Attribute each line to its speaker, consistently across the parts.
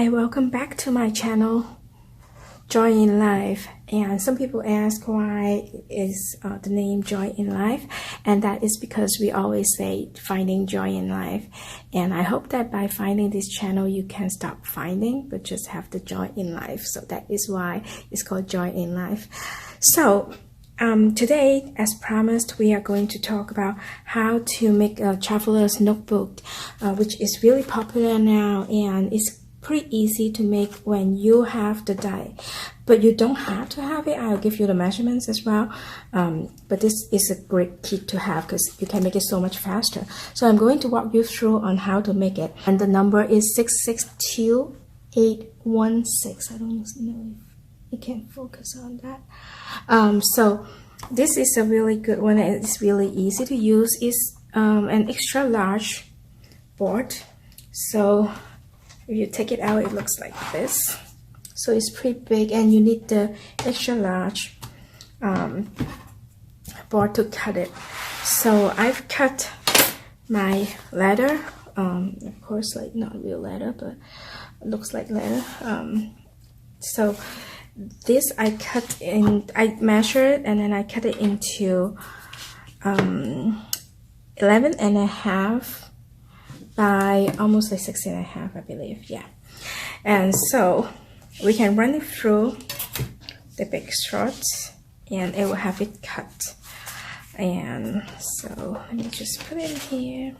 Speaker 1: Hi, welcome back to my channel, Joy in Life. And some people ask why is the name Joy in Life, and that is because we always say finding joy in life. And I hope that by finding this channel you can stop finding but just have the joy in life. So that is why it's called Joy in Life. So today, as promised, we are going to talk about how to make a traveler's notebook, which is really popular now, and it's pretty easy to make when you have the die, but you don't have to have it. I'll give you the measurements as well, but this is a great kit to have because you can make it so much faster. So I'm going to walk you through on how to make it, and the number is 662816. I don't know if you can focus on that. So this is a really good one, and it's really easy to use. It's an extra large board, so if you take it out, it looks like this. So it's pretty big, and you need the extra large board to cut it. So I've cut my leather, of course, like not real leather, but it looks like leather. So this I cut in, I measured, and then I cut it into 11.5 by almost like 16.5, I believe. Yeah. And so we can run it through the big struts, and it will have it cut. And so let me just put it in here.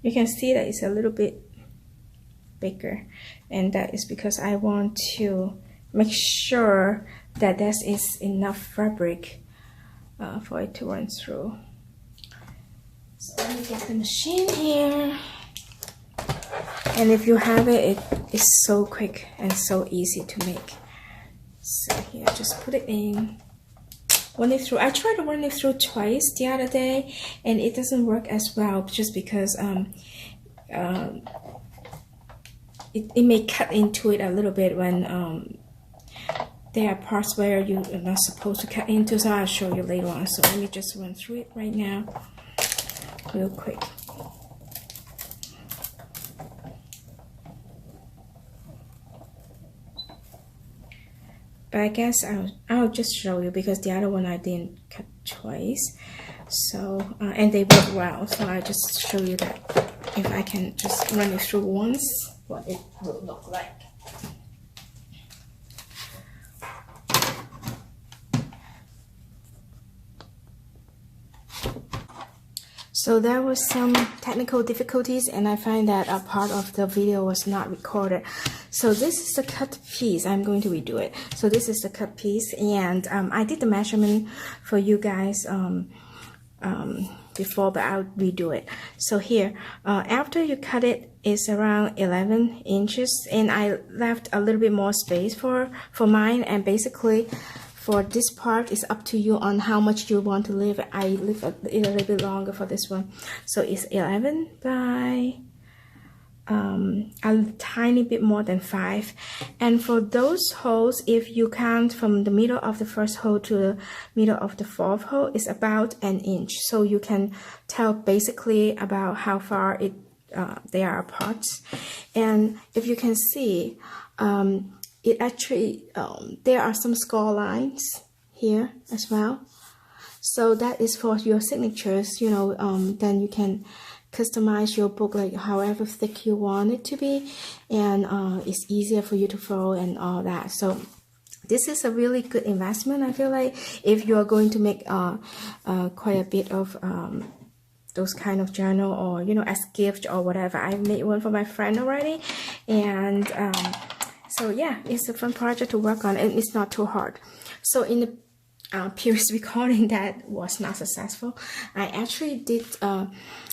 Speaker 1: You can see that it's a little bit bigger, and that is because I want to make sure that there is enough fabric for it to run through. So let me get the machine here, and if you have it, it is so quick and so easy to make. So here, just put it in, run it through. I tried to run it through twice the other day, and it doesn't work as well, just because it may cut into it a little bit when there are parts where you are not supposed to cut into, so I'll show you later on. So let me just run through it right now real quick. But I guess I'll just show you, because the other one I didn't cut twice, so and they work well, so I'll just show you that if I can just run it through once, what it will look like. So there was some technical difficulties, and I find that a part of the video was not recorded. So this is the cut piece. I'm going to redo it. So this is the cut piece, and I did the measurement for you guys before, but I'll redo it. So here, after you cut it, it's around 11 inches, and I left a little bit more space for mine, and basically for this part, it's up to you on how much you want to leave. I leave it a little bit longer for this one. So it's 11 by a tiny bit more than 5. And for those holes, if you count from the middle of the first hole to the middle of the fourth hole, it's about an inch. So you can tell basically about how far they are apart. And if you can see, it actually, there are some score lines here as well. So that is for your signatures, you know, then you can customize your book like however thick you want it to be, and it's easier for you to follow and all that. So this is a really good investment. I feel like if you are going to make quite a bit of those kind of journal, or you know, as gift or whatever. I made one for my friend already, and so yeah, it's a fun project to work on, and it's not too hard. So in the previous recording that was not successful, I actually did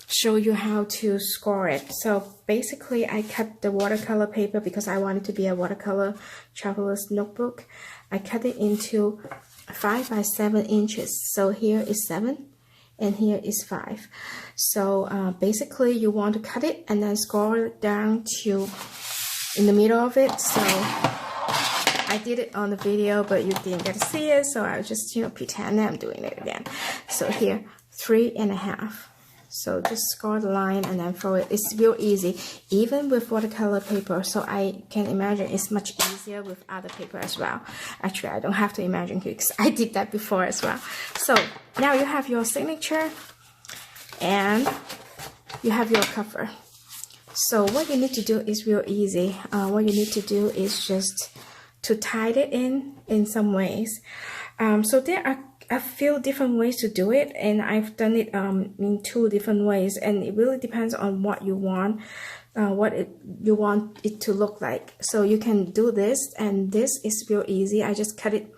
Speaker 1: show you how to score it. So basically I cut the watercolor paper because I want it to be a watercolor traveler's notebook. I cut it into 5 by 7 inches. So here is 7 and here is 5. So basically you want to cut it and then score it down to in the middle of it. So I did it on the video, but you didn't get to see it, so I just, you know, pretend that I'm doing it again. So here, 3.5. So just score the line and then throw it. It's real easy, even with watercolor paper. So I can imagine it's much easier with other paper as well. Actually, I don't have to imagine because I did that before as well. So now you have your signature and you have your cover. So what you need to do is real easy. What you need to do is just to tie it in some ways. So there are a few different ways to do it, and I've done it in 2 different ways, and it really depends on what you want, you want it to look like. So you can do this, and this is real easy. I just cut it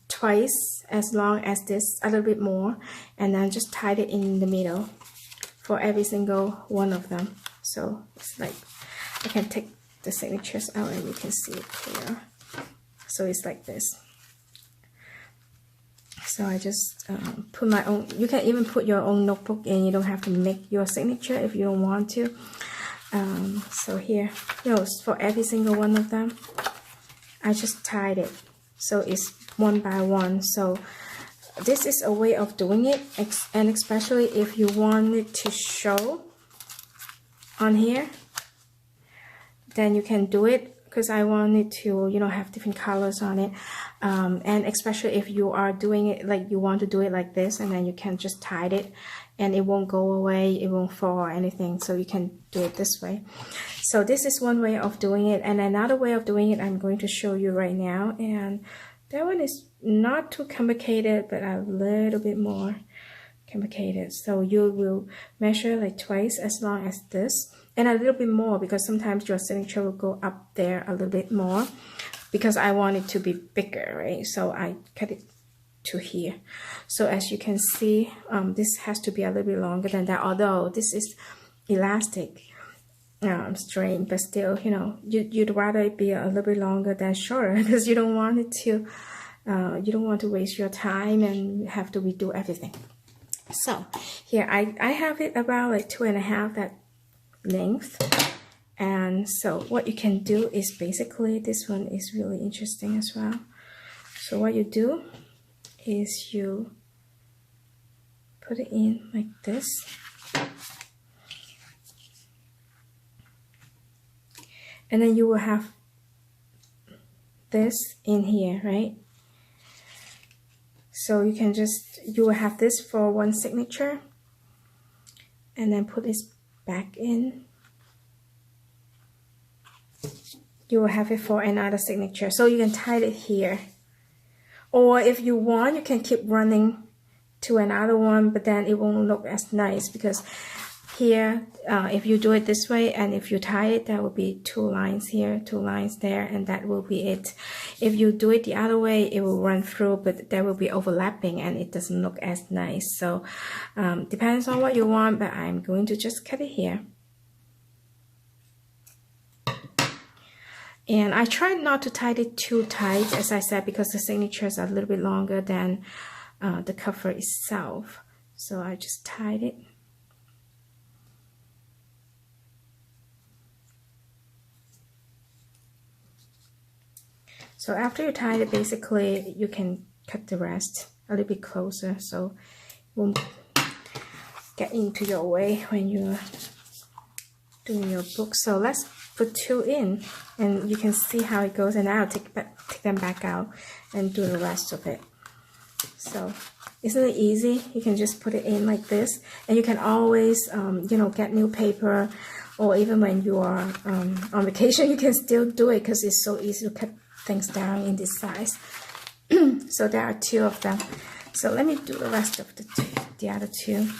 Speaker 1: twice as long as this, a little bit more, and then just tied it in the middle for every single one of them. So it's like, I can take the signatures out and you can see it clear. So it's like this. So I just put my own, you can even put your own notebook in. You don't have to make your signature if you don't want to. So here, you know, for every single one of them, I just tied it. So it's one by one. So this is a way of doing it, and especially if you want it to show on here, then you can do it, because I want it to, you know, have different colors on it. And especially if you are doing it like you want to do it like this, and then you can just tie it and it won't go away, it won't fall or anything. So you can do it this way. So this is one way of doing it, and another way of doing it I'm going to show you right now, and that one is not too complicated but a little bit more complicated. So you will measure like twice as long as this, and a little bit more, because sometimes your signature will go up there a little bit more, because I want it to be bigger, right? So I cut it to here. So as you can see, this has to be a little bit longer than that, although this is elastic string, but still, you know, you'd rather it be a little bit longer than shorter, because you don't want it to, you don't want to waste your time and have to redo everything. So here I have it about like 2.5 that length. And so what you can do is basically, this one is really interesting as well. So what you do is you put it in like this, and then you will have this in here, right? So you can just, you will have this for one signature, and then put this back in. You will have it for another signature. So you can tie it here, or if you want, you can keep running to another one, but then it won't look as nice, because here, if you do it this way and if you tie it, there will be 2 lines here, 2 lines there, and that will be it. If you do it the other way, it will run through, but there will be overlapping and it doesn't look as nice. So depends on what you want, but I'm going to just cut it here. And I tried not to tie it too tight, as I said, because the signatures are a little bit longer than the cover itself. So I just tied it. So after you tie it, basically you can cut the rest a little bit closer, so it won't get into your way when you're doing your book. So let's put 2 in, and you can see how it goes, and I'll take them back out and do the rest of it. So isn't it easy? You can just put it in like this, and you can always you know, get new paper, or even when you are on vacation, you can still do it, because it's so easy to cut things down in this size. So there are 2 of them. So let me do the rest of the other 2.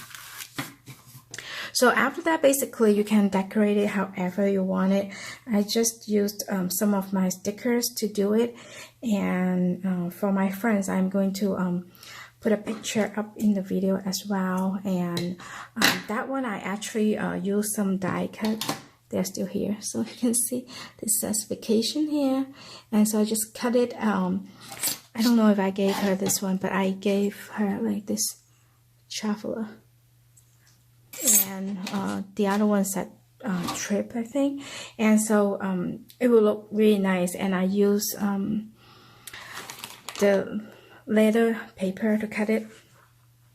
Speaker 1: So after that, basically you can decorate it however you want it. I just used some of my stickers to do it, and for my friends, I'm going to put a picture up in the video as well. And that one I actually used some die cut. They're still here, so you can see this says vacation here, and so I just cut it. I don't know if I gave her this one, but I gave her like this traveler, and the other ones that trip, I think, and so it will look really nice. And I use the leather paper to cut it,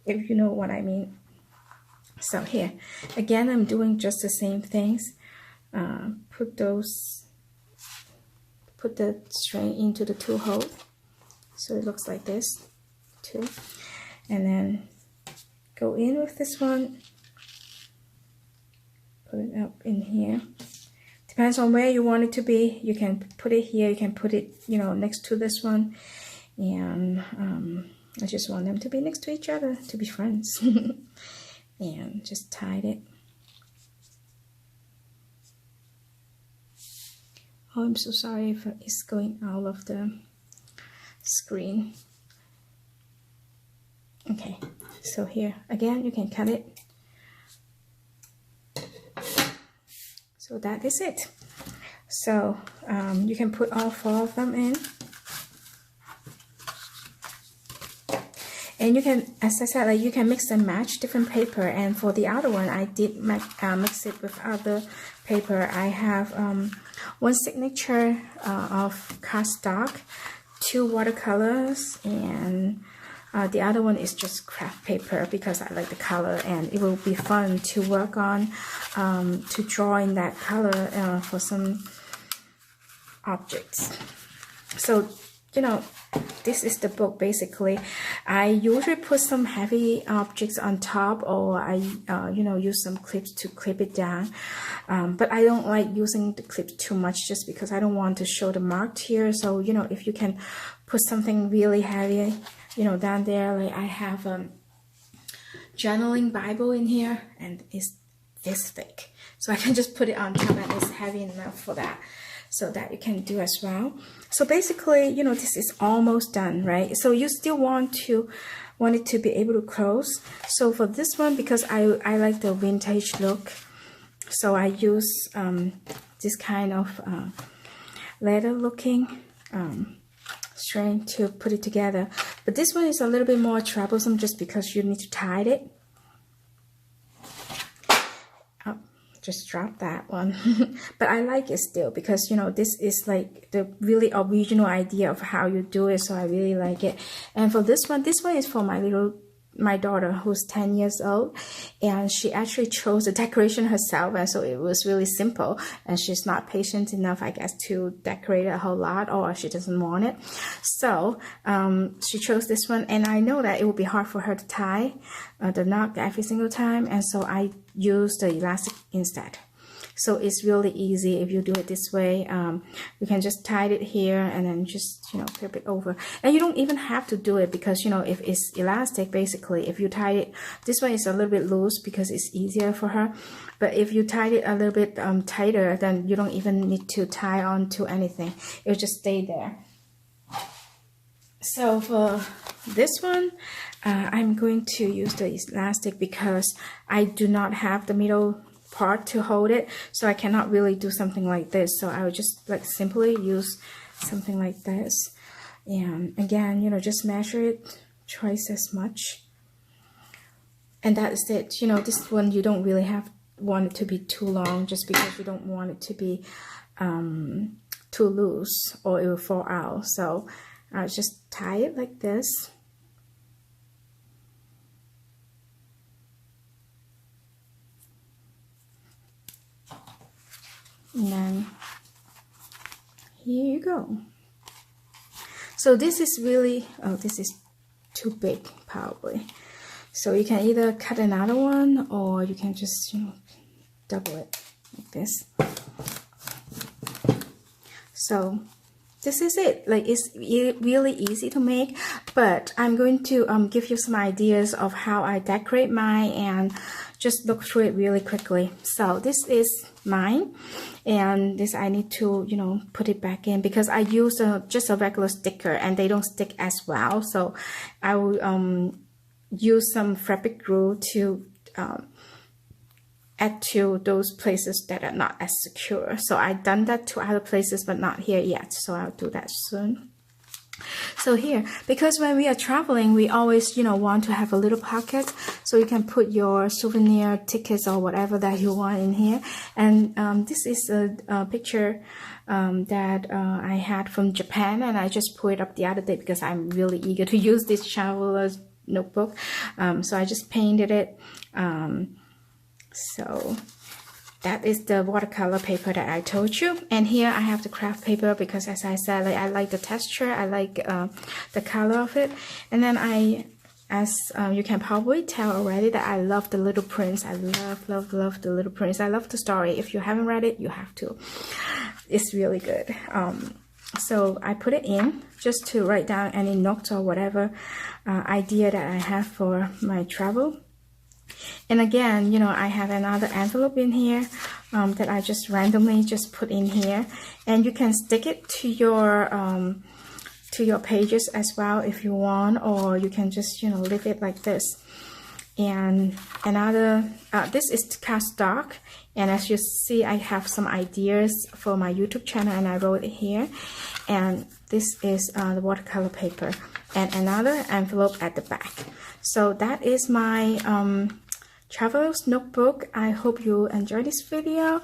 Speaker 1: if you know what I mean. So here again, I'm doing just the same things. Put the string into the 2 holes, so it looks like this too, and then go in with this one, put it up in here. Depends on where you want it to be. You can put it here, you can put it, you know, next to this one, and I just want them to be next to each other, to be friends. And just tied it. Oh, I'm so sorry if it's going out of the screen. Okay, so here again, you can cut it. So that is it. So you can put all 4 of them in. And you can, as I said, like, you can mix and match different paper. And for the other one, I did mix it with other paper. I have one signature of cardstock, 2 watercolors, and the other one is just craft paper because I like the color, and it will be fun to work on, to draw in that color for some objects. So, you know, this is the book basically. I usually put some heavy objects on top, or I you know, use some clips to clip it down, but I don't like using the clips too much just because I don't want to show the mark here. So, you know, if you can put something really heavy, you know, down there, like I have a journaling Bible in here, and it's this thick, so I can just put it on top, and it's heavy enough for that. So that you can do as well. So basically, you know, this is almost done, right? So you still want it to be able to close. So for this one, because I like the vintage look, so I use this kind of leather looking string to put it together. But this one is a little bit more troublesome just because you need to tie it. Just drop that one. But I like it still because, you know, this is like the really original idea of how you do it, so I really like it. And for this one is for my daughter who's 10 years old, and she actually chose the decoration herself, and so it was really simple, and she's not patient enough, I guess, to decorate a whole lot, or she doesn't want it. So she chose this one, and I know that it would be hard for her to tie the knot every single time, and so I use the elastic instead. So it's really easy if you do it this way. You can just tie it here and then just, you know, flip it over. And you don't even have to do it because, you know, if it's elastic, basically, if you tie it, this one is a little bit loose because it's easier for her. But if you tie it a little bit tighter, then you don't even need to tie on to anything. It'll just stay there. So for this one, I'm going to use the elastic because I do not have the middle part to hold it, so I cannot really do something like this. So I would just like simply use something like this, and again, you know, just measure it twice as much, and that is it. You know, this one you don't really want it to be too long just because you don't want it to be too loose or it will fall out. So I'll just tie it like this. And then here you go. So this is really, oh, this is too big probably. So you can either cut another one or you can just, you know, double it like this. So this is it. Like, it's really easy to make, but I'm going to give you some ideas of how I decorate mine and just look through it really quickly. So this is mine, and this I need to, you know, put it back in because I use just a regular sticker and they don't stick as well. So I will use some fabric glue to add to those places that are not as secure. So I've done that to other places, but not here yet. So I'll do that soon. So here, because when we are traveling, we always, you know, want to have a little pocket. so you can put your souvenir tickets or whatever that you want in here. And this is a picture that I had from Japan, and I just put it up the other day because I'm really eager to use this traveler's notebook. So I just painted it. So that is the watercolor paper that I told you. And here I have the craft paper because, as I said, I like the texture, I like the color of it. And then as you can probably tell already, that I love the Little Prince. I love the Little Prince. I love the story. If you haven't read it, you have to. It's really good. So I put it in just to write down any notes or whatever idea that I have for my travel. And again, you know, I have another envelope in here that I just randomly just put in here, and you can stick it to your pages as well if you want, or you can just, you know, leave it like this. And another, this is cardstock, and as you see, I have some ideas for my YouTube channel, and I wrote it here. And this is the watercolor paper, and another envelope at the back. So that is my traveler's notebook. I hope you enjoyed this video,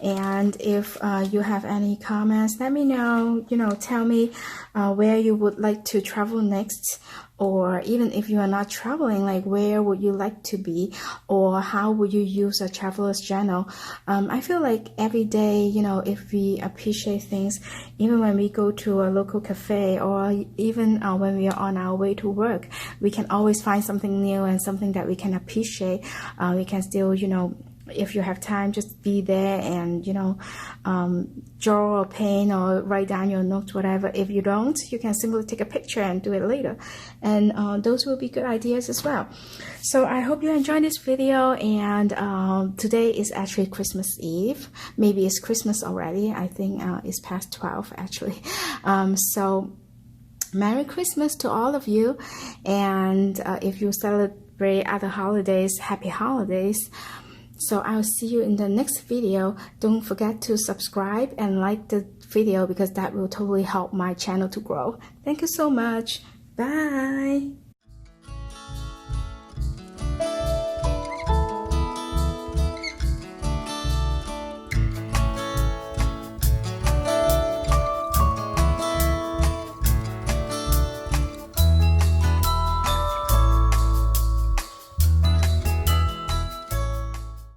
Speaker 1: and if you have any comments, let me know. You know, tell me where you would like to travel next, or even if you are not traveling, like where would you like to be, or how would you use a traveler's journal. I feel like every day, you know, if we appreciate things, even when we go to a local cafe, or even when we are on our way to work, we can always find something new and something that we can appreciate. We can still, you know, if you have time, just be there and, you know, draw or paint or write down your notes, whatever. If you don't, you can simply take a picture and do it later, and those will be good ideas as well. So I hope you enjoyed this video, and today is actually Christmas Eve. Maybe it's Christmas already. I think it's past 12 actually. So Merry Christmas to all of you, and if you celebrate other holidays, happy holidays. So I'll see you in the next video. Don't forget to subscribe and like the video, because that will totally help my channel to grow. Thank you so much. Bye.